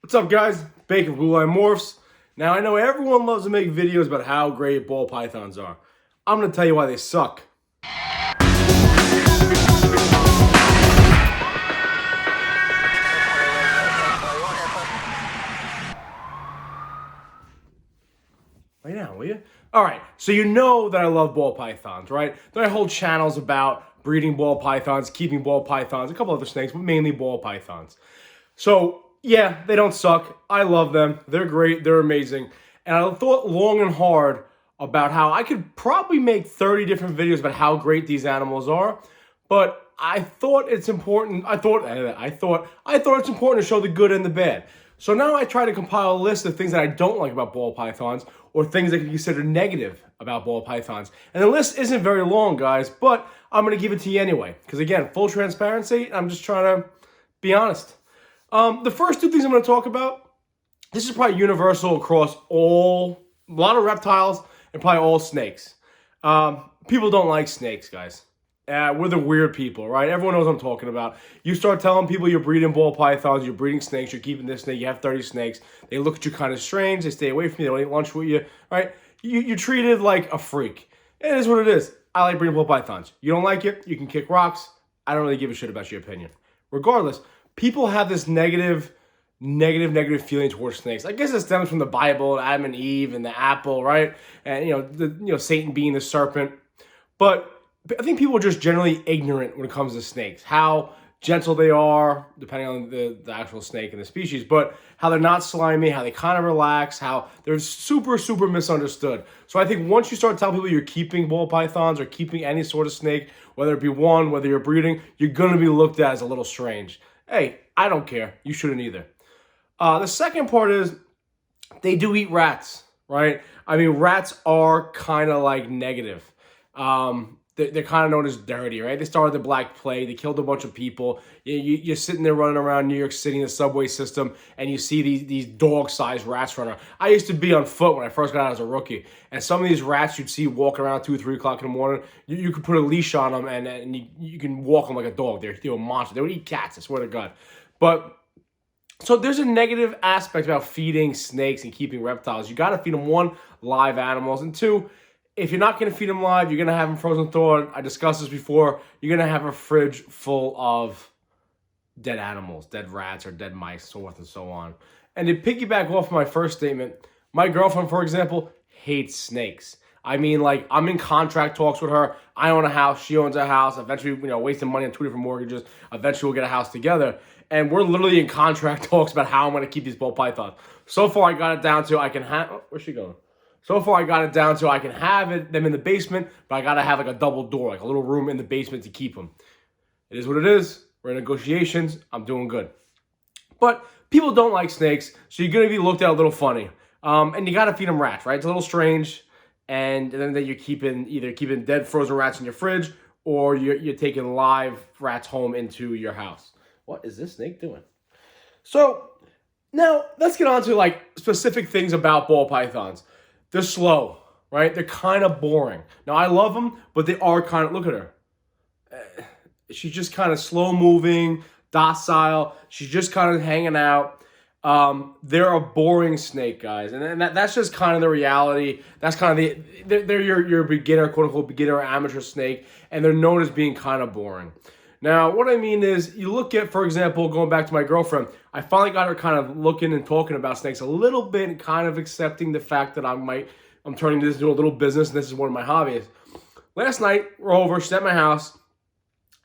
What's up, guys? Bacon Blue Line Morphs. Now, I know everyone loves to make videos about how great ball pythons are. I'm going to tell you why they suck. Lay down, will you? All right, so you know that I love ball pythons, right? There are whole channels about breeding ball pythons, keeping ball pythons, a couple other snakes, but mainly ball pythons. So, yeah, they don't suck. I love them. They're great. They're amazing. And I thought long and hard about how I could probably make 30 different videos about how great these animals are, but I thought it's important. I thought it's important to show the good and the bad. So now I try to compile a list of things that I don't like about ball pythons or things that can be considered negative about ball pythons. And the list isn't very long, guys, but I'm going to give it to you anyway. Because again, full transparency, I'm just trying to be honest. The first two things I'm going to talk about, this is probably universal across a lot of reptiles and probably all snakes. People don't like snakes, guys. We're the weird people, right? Everyone knows what I'm talking about. You start telling people you're breeding ball pythons, you're breeding snakes, you're keeping this snake, you have 30 snakes. They look at you kind of strange. They stay away from you. They don't eat lunch with you, right? You're treated like a freak. It is what it is. I like breeding ball pythons. You don't like it, you can kick rocks. I don't really give a shit about your opinion. Regardless, people have this negative feeling towards snakes. I guess it stems from the Bible, Adam and Eve, and the apple, right? And Satan being the serpent. But I think people are just generally ignorant when it comes to snakes. How gentle they are, depending on the actual snake and the species, but how they're not slimy, how they kind of relax, how they're super misunderstood. So I think once you start telling people you're keeping ball pythons or keeping any sort of snake, whether it be one, whether you're breeding, you're going to be looked at as a little strange. Hey, I don't care. You shouldn't either. The second part is they do eat rats, right? I mean, rats are kind of like negative. They're kind of known as dirty, right? They started the Black Plague. They killed a bunch of people. You're sitting there running around New York City in the subway system, and you see these dog-sized rats running around. I used to be on foot when I first got out as a rookie, and some of these rats you'd see walking around 2 or 3 o'clock in the morning. You could put a leash on them, and you can walk them like a dog. They're a monster. They would eat cats, I swear to God. But so there's a negative aspect about feeding snakes and keeping reptiles. You got to feed them, one, live animals, and two, if you're not going to feed them live, you're going to have them frozen thawed. I discussed this before. You're going to have a fridge full of dead animals, dead rats or dead mice, so forth and so on. And to piggyback off my first statement, my girlfriend, for example, hates snakes. I mean, like, I'm in contract talks with her. I own a house. She owns a house. Eventually, wasting money on 2 different mortgages. Eventually, we'll get a house together. And we're literally in contract talks about how I'm going to keep these ball pythons. So far, I got it down to I can have... Oh, where's she going? So far, I got it down to I can have them in the basement, but I got to have like a double door, like a little room in the basement to keep them. It is what it is. We're in negotiations. I'm doing good. But people don't like snakes, so you're going to be looked at a little funny. And you got to feed them rats, right? It's a little strange. And then that you're either keeping dead frozen rats in your fridge, or you're taking live rats home into your house. What is this snake doing? So now let's get on to like specific things about ball pythons. They're slow, right? They're kind of boring. Now, I love them, but they are kind of... Look at her. She's just kind of slow-moving, docile. She's just kind of hanging out. They're a boring snake, guys. And that's just kind of the reality. That's kind of they're your beginner, quote-unquote, beginner or amateur snake, and they're known as being kind of boring. Now, what I mean is, you look at, for example, going back to my girlfriend, I finally got her kind of looking and talking about snakes a little bit and kind of accepting the fact that I'm turning this into a little business, and this is one of my hobbies. Last night, we're over, she's at my house.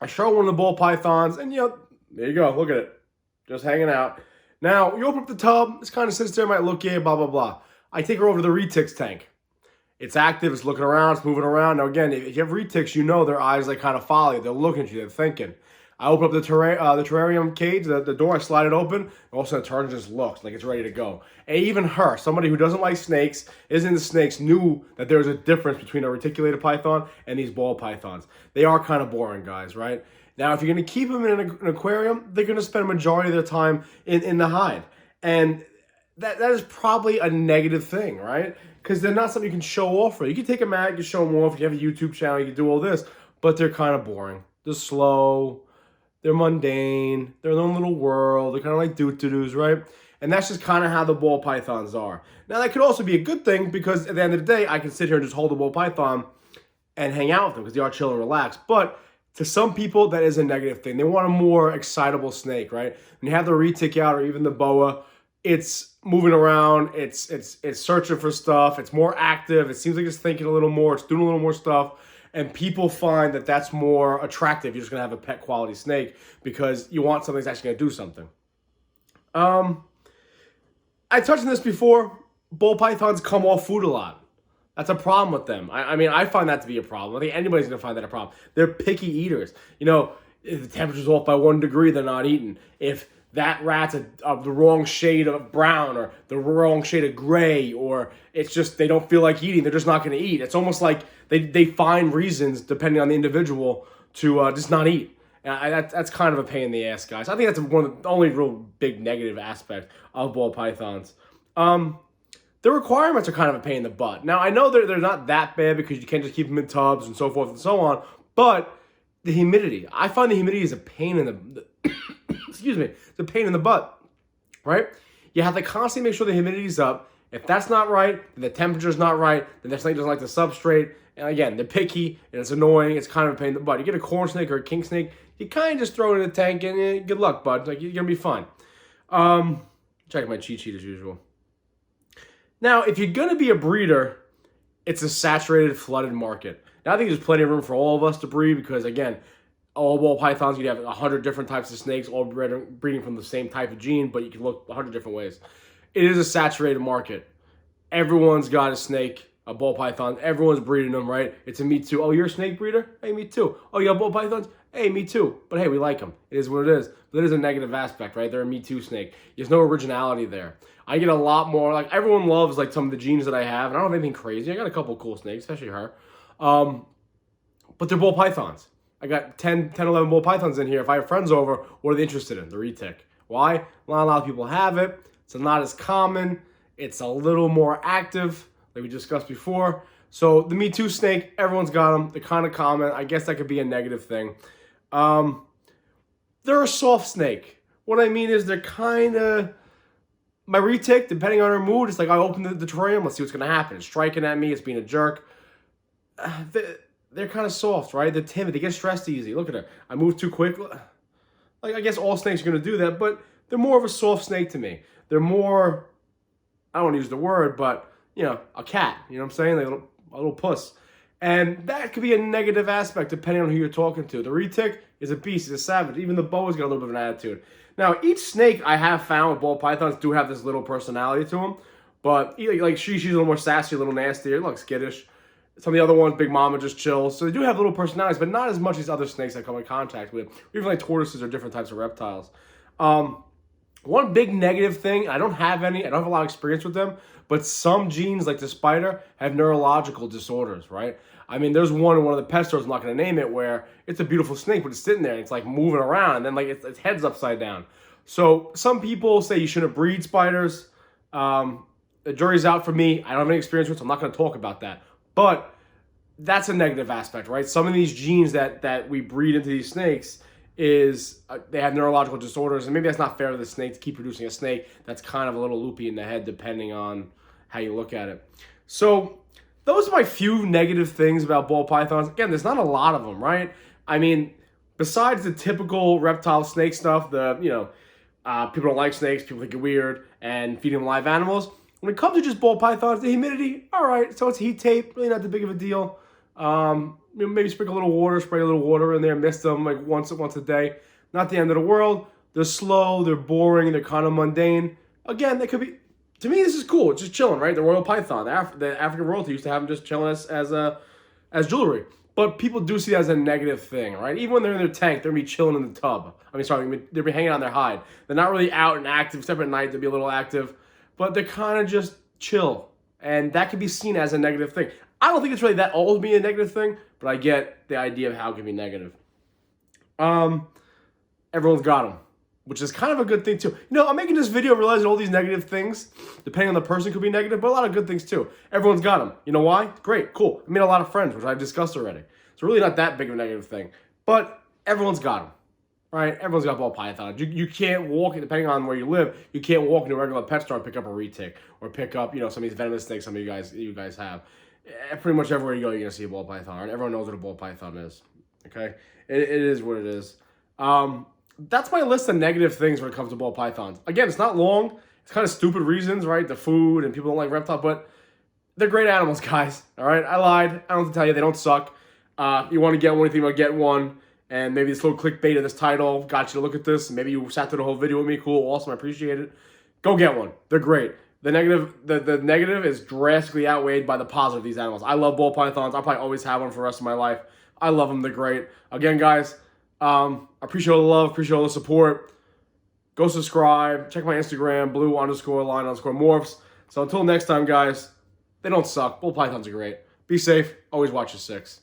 I show her one of the ball pythons, and, there you go, look at it. Just hanging out. Now, you open up the tub, this kind of sits there, might look, yeah, blah, blah, blah. I take her over to the retics tank. It's active, it's looking around, it's moving around. Now again, if you have retics, you know their eyes like kind of follow you. They're looking at you, they're thinking. I open up the terrarium cage, the door, I slide it open, and all of a sudden it turns and just looks like it's ready to go. And even her, somebody who doesn't like snakes, isn't into snakes, knew that there was a difference between a reticulated python and these ball pythons. They are kind of boring, guys, right? Now, if you're going to keep them in an aquarium, they're going to spend a majority of their time in the hide. And that is probably a negative thing, right? Because they're not something you can show off for. You can take a mat, you can show them off. You have a YouTube channel, you can do all this. But they're kind of boring. They're slow. They're mundane. They're in their own little world. They're kind of like doo-doo-doos, right? And that's just kind of how the ball pythons are. Now, that could also be a good thing because at the end of the day, I can sit here and just hold the ball python and hang out with them because they are chill and relaxed. But to some people, that is a negative thing. They want a more excitable snake, right? When you have the retic out or even the boa, it's moving around, it's searching for stuff, it's more active, it seems like it's thinking a little more, it's doing a little more stuff, and people find that that's more attractive. You're just gonna have a pet quality snake because you want something that's actually gonna do something. I touched on this before. Ball pythons come off food a lot. That's a problem with them. I mean, I find that to be a problem. I think anybody's going to find that a problem. They're picky eaters. You know, if the temperature's off by 1 degree, they're not eating. If that rat's of the wrong shade of brown or the wrong shade of gray, or it's just they don't feel like eating, they're just not going to eat. It's almost like they find reasons, depending on the individual, to just not eat. And that's kind of a pain in the ass, guys. I think that's one of the only real big negative aspect of ball pythons. The requirements are kind of a pain in the butt. Now, I know they're not that bad because you can't just keep them in tubs and so forth and so on, but the humidity. I find the humidity is a pain in the excuse me, it's a pain in the butt, right? You have to constantly make sure the humidity's up. If that's not right, then the temperature's not right, then the snake doesn't like the substrate. And again, they're picky, and it's annoying. It's kind of a pain in the butt. You get a corn snake or a king snake, you kind of just throw it in a tank, and good luck, bud. Like, you're going to be fine. Check my cheat sheet as usual. Now, if you're going to be a breeder, it's a saturated, flooded market. Now, I think there's plenty of room for all of us to breed because, again, all ball pythons, you have 100 different types of snakes, all breeding from the same type of gene, but you can look 100 different ways. It is a saturated market. Everyone's got a snake, a ball python. Everyone's breeding them, right? It's a me too. Oh, you're a snake breeder? Hey, me too. Oh, you got ball pythons? Hey, me too. But hey, we like them. It is what it is. But it is a negative aspect, right? They're a me too snake. There's no originality there. I get a lot more, like everyone loves like some of the genes that I have, and I don't have anything crazy. I got a couple cool snakes, especially her. But they're ball pythons. I got 10, 11 ball pythons in here. If I have friends over, what are they interested in? The retic. Why? Not a lot of people have it. It's not as common. It's a little more active, like we discussed before. So the Me Too snake, everyone's got them. They're kind of common. I guess that could be a negative thing. They're a soft snake. What I mean is they're kind of... My retic, depending on her mood, it's like I open the terrarium, let's see what's going to happen. It's striking at me, it's being a jerk. They're kind of soft, right? They're timid, they get stressed easy. Look at her. I move too quick. Like, I guess all snakes are going to do that, but they're more of a soft snake to me. They're more, I don't want to use the word, but, you know, a cat. You know what I'm saying? Like a little puss. And that could be a negative aspect depending on who you're talking to. The retic is a beast, he's a savage. Even the boa's got a little bit of an attitude. Now, each snake I have found with ball pythons do have this little personality to them. But, like, she's a little more sassy, a little nastier, looks skittish. Some of the other ones, Big Mama just chills. So they do have little personalities, but not as much as other snakes I come in contact with. Even like tortoises or different types of reptiles. One big negative thing, I don't have any, I don't have a lot of experience with them, but some genes, like the spider, have neurological disorders, right? I mean, there's one in one of the pet stores, I'm not going to name it, where it's a beautiful snake, but it's sitting there, and it's like moving around, and then like its head's upside down. So some people say you shouldn't breed spiders. The jury's out for me. I don't have any experience with it, so I'm not going to talk about that. But that's a negative aspect, right? Some of these genes that we breed into these snakes is they have neurological disorders, and maybe that's not fair to the snake to keep producing a snake that's kind of a little loopy in the head depending on how you look at it. So those are my few negative things about ball pythons. Again, there's not a lot of them, right? I mean, besides the typical reptile snake stuff, people don't like snakes, people think it's weird, and feeding them live animals. When it comes to just ball pythons, the humidity, all right, so it's heat tape, really not that big of a deal. Maybe sprinkle a little water, spray a little water in there, mist them like once a day. Not the end of the world. They're slow, they're boring, they're kind of mundane. Again, they could be, to me, this is cool. It's just chilling, right? The royal python, the African royalty used to have them just chilling as jewelry. But people do see that as a negative thing, right? Even when they're in their tank, they're going to be chilling in the tub. They'll be hanging on their hide. They're not really out and active, except at night they'll be a little active. But they're kind of just chill. And that could be seen as a negative thing. I don't think it's really that old to be a negative thing, but I get the idea of how it can be negative. Everyone's got them, which is kind of a good thing too. I'm making this video realizing all these negative things, depending on the person, could be negative, but a lot of good things too. Everyone's got them. You know why? Great, cool. I made a lot of friends, which I've discussed already. So really not that big of a negative thing, but everyone's got them. right? Everyone's got ball pythons. You can't walk, depending on where you live, you can't walk into a regular pet store and pick up a retic or pick up, some of these venomous snakes some of you guys have. Pretty much everywhere you go, you're going to see a ball python. Right? Everyone knows what a ball python is, okay? It is what it is. That's my list of negative things when it comes to ball pythons. Again, it's not long. It's kind of stupid reasons, right? The food and people don't like reptile, but they're great animals, guys. All right, I lied. I don't have to tell you, they don't suck. You want to get one, you think about get one, and maybe this little clickbait of this title got you to look at this. Maybe you sat through the whole video with me. Cool, awesome, I appreciate it. Go get one. They're great. The negative is drastically outweighed by the positive of these animals. I love ball pythons. I'll probably always have one for the rest of my life. I love them. They're great. Again, guys, I appreciate all the love. Appreciate all the support. Go subscribe. Check my Instagram, blue_line_morphs. So until next time, guys, they don't suck. Bull pythons are great. Be safe. Always watch your 6.